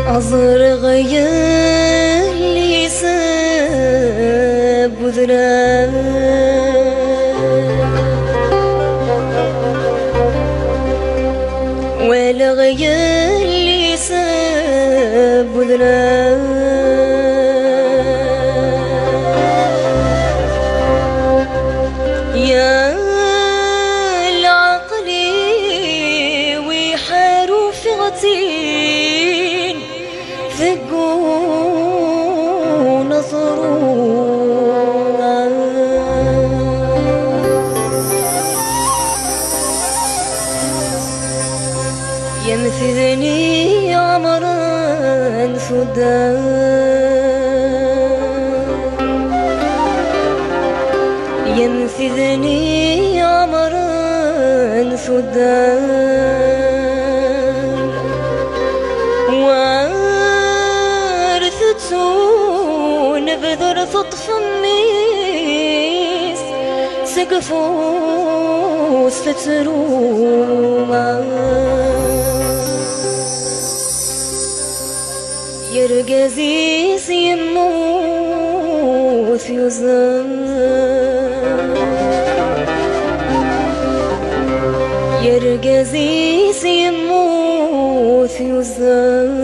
أزرق يلي ساب ذناب ولا يلي ساب ذناب يا العقلي ويحاروا في غتين ثقوا نظرونا يمثلني عمران ينفذني عمران سودان وارثتون بذر تطف النيس سقفوا ستروما يرقزيس يموت يزن يرقزيس يموت يزن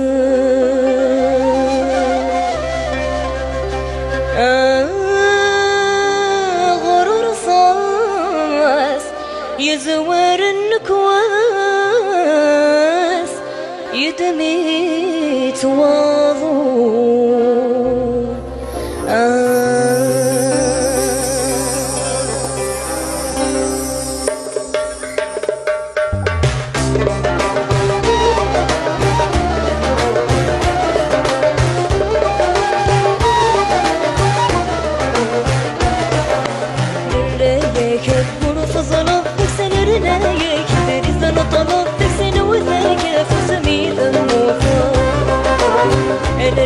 غرر صاص يزور النكواس يدمي تواضو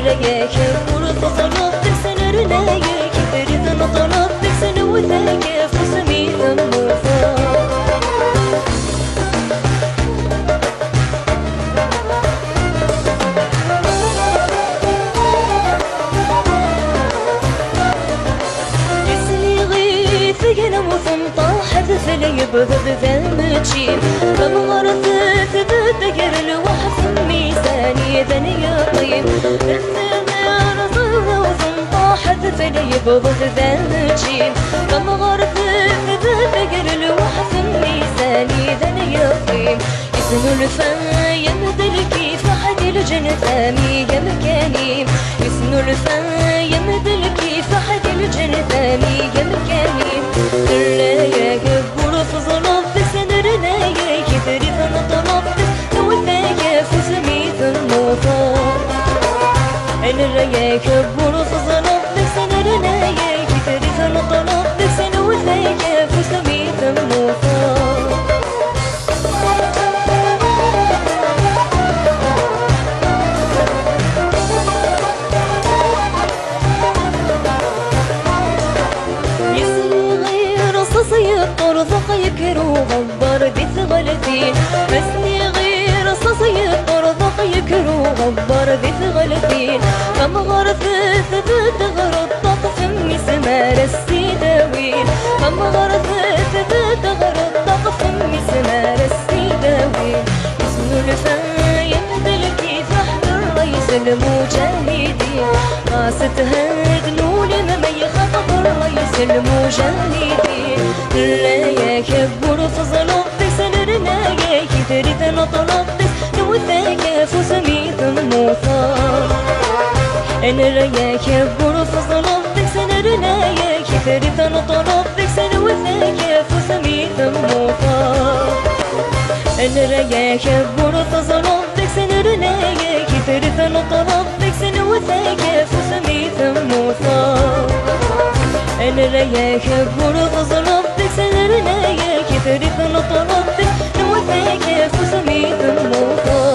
رجاك فرص صلاتك سنة رنايك فريد أنا طلبتك سنة وذاك فسمي ذنوفا يسلي غيث ينام وثمطاح ذفل يبغض ذا تشيل فمغرث تذكر الوحف ميزاني ذني طيب الثمار ضوء وثمطاح ذفل يبغض ذا تشيل فمغرث تذكر الوحف ميزاني ذني طيب اسم الفم يمدل كيف حد الجنثامي يا مكاني اسم الفم يمدل كيف حد الجنثامي يا مكاني لا يا كبر فظلم في سنرنا يا كثري فانا طلبت نوثاك فسمي ذنوفا انا يا كبر فظلم في سنرنا يا كثري فانا طلبت سنوثاك فسمي ذنوفا طرزق يكرو غبر ذي ثغلتين بسني غير صصي طرزق يكرو غبر ذي ثغلتين كم غرث ثبت غرط طقف مسمار السيداوين كم غرث ثبت غرط طقف مسمار السيداوين اسم الفا يمدل كيف احضر رئيس المجاهدين قاستها جنون ما يخطب رئيس المجاهدين لا يا كبر فظلم في سنرنا يا كثري ثنا طلبت نوثاك فسمي ذنوفا انا يا كبر فظلم في سنرنا يا كثري ثنا طلبت سنوثاك فسمي ذنوفا انا يا كبر فظلم في سنرنا يا كثري ثنا طلبت سنوثاك فسمي ذنوفا انا يا كبر فظلم سنرنا يا كثري فنطلبت نوثاك فسمي ذنوفا